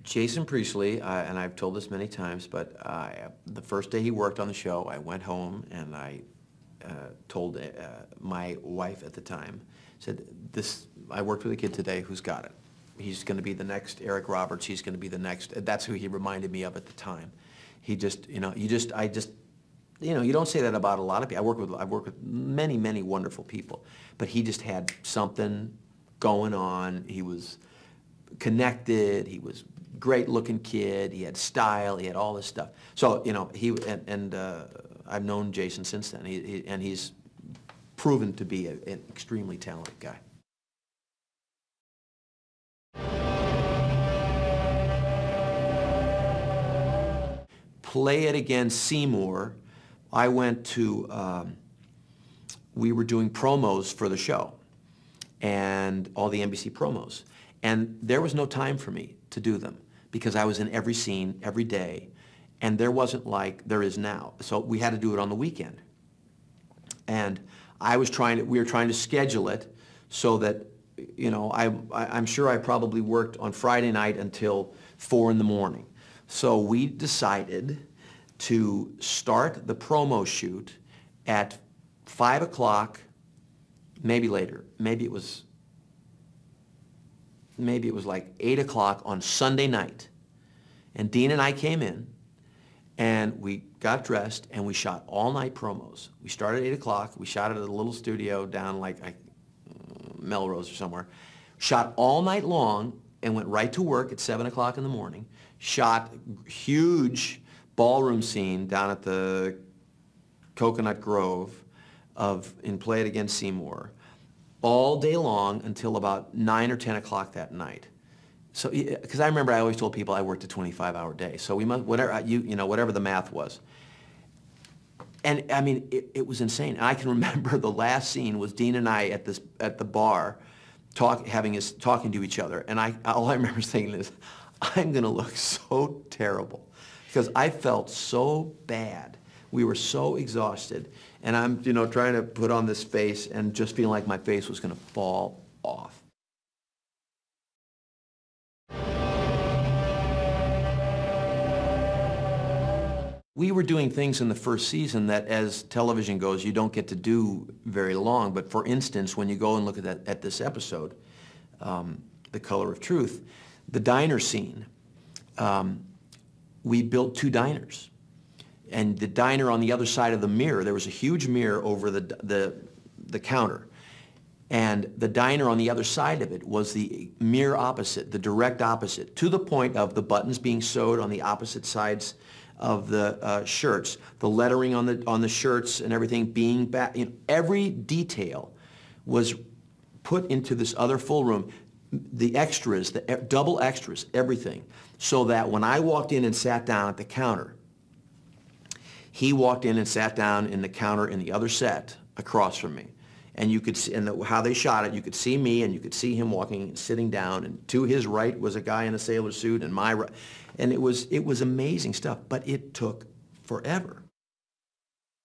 Jason Priestley, and I've told this many times, but the first day he worked on the show, I went home and I told my wife at the time, said, I worked with a kid today who's got it. He's going to be the next Eric Roberts. He's going to be the next. That's who he reminded me of at the time. He just, you don't say that about a lot of people. I've worked with many, many wonderful people, but he just had something going on. He was connected. He was a great-looking kid. He had style. He had all this stuff. So, I've known Jason since then, and he's proven to be an extremely talented guy. Play It Again Seymour, I went to, we were doing promos for the show, and all the NBC promos. And there was no time for me to do them because I was in every scene every day, and there wasn't like there is now. So we had to do it on the weekend. And we were trying to schedule it so that, I'm sure I probably worked on Friday night until 4 in the morning. So we decided to start the promo shoot at 5 o'clock, maybe later. Maybe it was like 8 o'clock on Sunday night. And Dean and I came in, and we got dressed, and we shot all-night promos. We started at 8 o'clock. We shot it at a little studio down like Melrose or somewhere. Shot all night long and went right to work at 7 o'clock in the morning. Shot huge ballroom scene down at the Coconut Grove in Play It Again Seymour all day long until about 9 or 10 o'clock that night. So, because I remember I always told people I worked a 25-hour day. So we must, whatever the math was. And I mean, it was insane. And I can remember the last scene was Dean and I at the bar talking to each other. And all I remember saying is, I'm going to look so terrible because I felt so bad. We were so exhausted, and I'm, trying to put on this face and just feeling like my face was going to fall off. We were doing things in the first season that, as television goes, you don't get to do very long. But for instance, when you go and look at this episode, The Color of Truth, the diner scene, we built 2 diners. And the diner on the other side of the mirror, there was a huge mirror over the counter. And the diner on the other side of it was the mirror opposite, the direct opposite, to the point of the buttons being sewed on the opposite sides of the shirts, the lettering on the shirts and everything being back. Every detail was put into this other full room. The extras, the double extras, everything, so that when I walked in and sat down at the counter, he walked in and sat down in the counter in the other set across from me. And you could see, and how they shot it, you could see me and you could see him walking and sitting down, and to his right was a guy in a sailor suit, and my right, and it was amazing stuff, but it took forever.